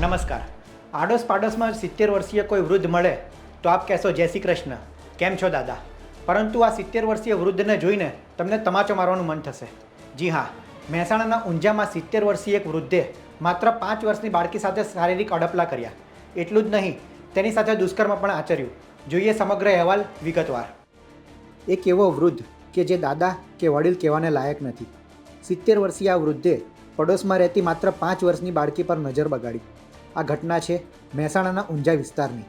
નમસ્કાર. આડોશ પાડોશમાં 70 વર્ષીય કોઈ વૃદ્ધ મળે તો આપ કહેશો જય શ્રી કૃષ્ણ, કેમ છો દાદા? પરંતુ આ 70 વર્ષીય વૃદ્ધને જોઈને તમને તમાચો મારવાનું મન થશે. જી હા, મહેસાણાના ઊંઝામાં 70 વર્ષીય એક વૃદ્ધે માત્ર 5 વર્ષની બાળકી સાથે શારીરિક અડપલા કર્યા. એટલું જ નહીં, તેની સાથે દુષ્કર્મ પણ આચર્યું. જોઈએ સમગ્ર અહેવાલ વિગતવાર. એક એવો વૃદ્ધ કે જે દાદા કે વડીલ કહેવાને લાયક નથી. 70 વર્ષીય આ વૃદ્ધે પડોશમાં રહેતી માત્ર 5 વર્ષની બાળકી પર નજર બગાડી. આ ઘટના છે મહેસાણાના ઊંઝા વિસ્તારની,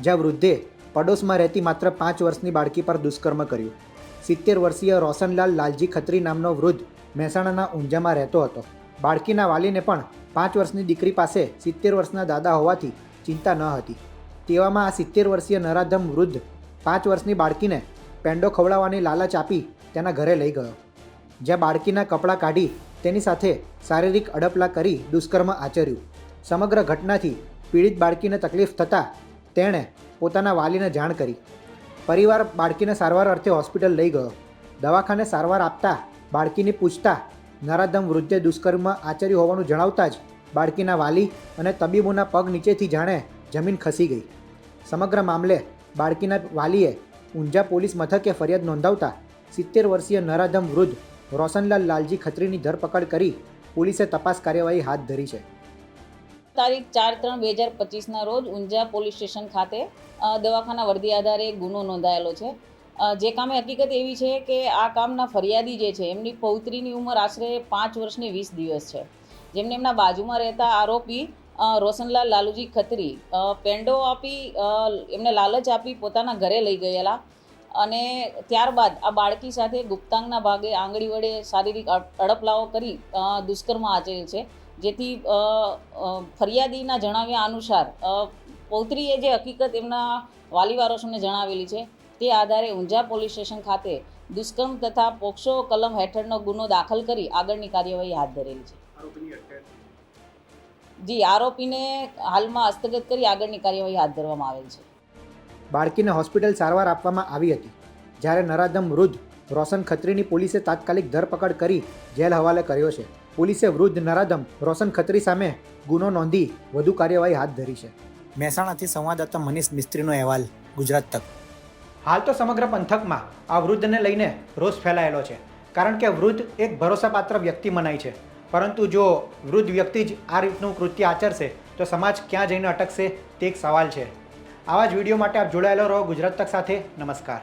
જ્યાં વૃદ્ધે પડોશમાં રહેતી માત્ર 5 વર્ષની બાળકી પર દુષ્કર્મ કર્યું. 70 વર્ષીય રોશનલાલ લાલજી ખત્રી નામનો વૃદ્ધ મહેસાણાના ઊંઝામાં રહેતો હતો. બાળકીના વાલીને પણ 5 વર્ષની દીકરી પાસે 70 વર્ષના દાદા હોવાથી ચિંતા ન હતી. તેવામાં આ 70 વર્ષીય નરાધમ વૃદ્ધ 5 વર્ષની બાળકીને પેંડો ખવડાવવાની લાલચ આપી તેના ઘરે લઈ ગયો, જ્યાં બાળકીના કપડાં કાઢી તેની સાથે શારીરિક અડપલા કરી દુષ્કર્મ આચર્યું. સમગ્ર ઘટનાથી પીડિત બાળકીને તકલીફ થતાં તેણે પોતાના વાલીને જાણ કરી. પરિવાર બાળકીને સારવાર અર્થે હોસ્પિટલ લઈ ગયો. દવાખાને સારવાર આપતા બાળકીને પૂછતા નરાધમ વૃદ્ધે દુષ્કર્મ આચર્યું હોવાનું જણાવતા જ બાળકીના વાલી અને તબીબોના પગ નીચેથી જાણે જમીન ખસી ગઈ. સમગ્ર મામલે બાળકીના વાલીએ ઊંઝા પોલીસ મથકે ફરિયાદ નોંધાવતા 70 વર્ષીય નરાધમ વૃદ્ધ રોશનલાલ લાલજી ખત્રીની ધરપકડ કરી પોલીસે તપાસ કાર્યવાહી હાથ ધરી છે. તારીખ 4/3/2025ના રોજ ઊંઝા પોલીસ સ્ટેશન ખાતે દવાખાના વર્દી આધારે ગુનો નોંધાયેલો છે. જે કામે હકીકત એવી છે કે આ કામના ફરિયાદી જે છે એમની પૌત્રીની ઉંમર આશરે 5 વર્ષને 20 દિવસ છે, જેમને એમના બાજુમાં રહેતા આરોપી રોશનલાલ લાલુજી ખત્રી પેંડો આપી એમને લાલચ આપી પોતાના ઘરે લઈ ગયેલા અને ત્યારબાદ આ બાળકી સાથે ગુપ્તાંગના ભાગે આંગળી વડે શારીરિક અડપલાઓ કરી દુષ્કર્મ આચરેલ છે. જેથી ફરિયાદીના જણાવ્યા અનુસાર પૌત્રીએ જે હકીકત એમના વાલી વારસોને જણાવેલી છે તે આધારે ઊંઝા પોલીસ સ્ટેશન ખાતે દુષ્કર્મ તથા પોક્સો કલમ હેઠળનો ગુનો દાખલ કરી આગળની કાર્યવાહી હાથ ધરેલી છે. જી, આરોપીને હાલમાં હસ્તગત કરી આગળની કાર્યવાહી હાથ ધરવામાં આવેલ છે. બાળકીને હોસ્પિટલ સારવાર આપવામાં આવી હતી, જ્યારે નરાધમ વૃદ્ધ રોશન ખત્રીની પોલીસે તાત્કાલિક ધરપકડ કરી જેલ હવાલે કર્યો છે. પોલીસે વૃદ્ધ નરાધમ રોશન ખત્રી સામે ગુનો નોંધી વધુ કાર્યવાહી હાથ ધરી છે. મહેસાણાથી સંવાદદાતા મનીષ મિસ્ત્રીનો અહેવાલ, ગુજરાત તક. હાલ તો સમગ્ર પંથકમાં આ વૃદ્ધને લઈને રોષ ફેલાયેલો છે, કારણ કે વૃદ્ધ એક ભરોસાપાત્ર વ્યક્તિ મનાય છે. પરંતુ જો વૃદ્ધ વ્યક્તિ જ આ રીતનું કૃત્ય આચરશે તો સમાજ ક્યાં જઈને અટકશે તે એક સવાલ છે. આવા જ વિડીયો માટે આપ જોડાયેલો રહો ગુજરાત તક સાથે. નમસ્કાર.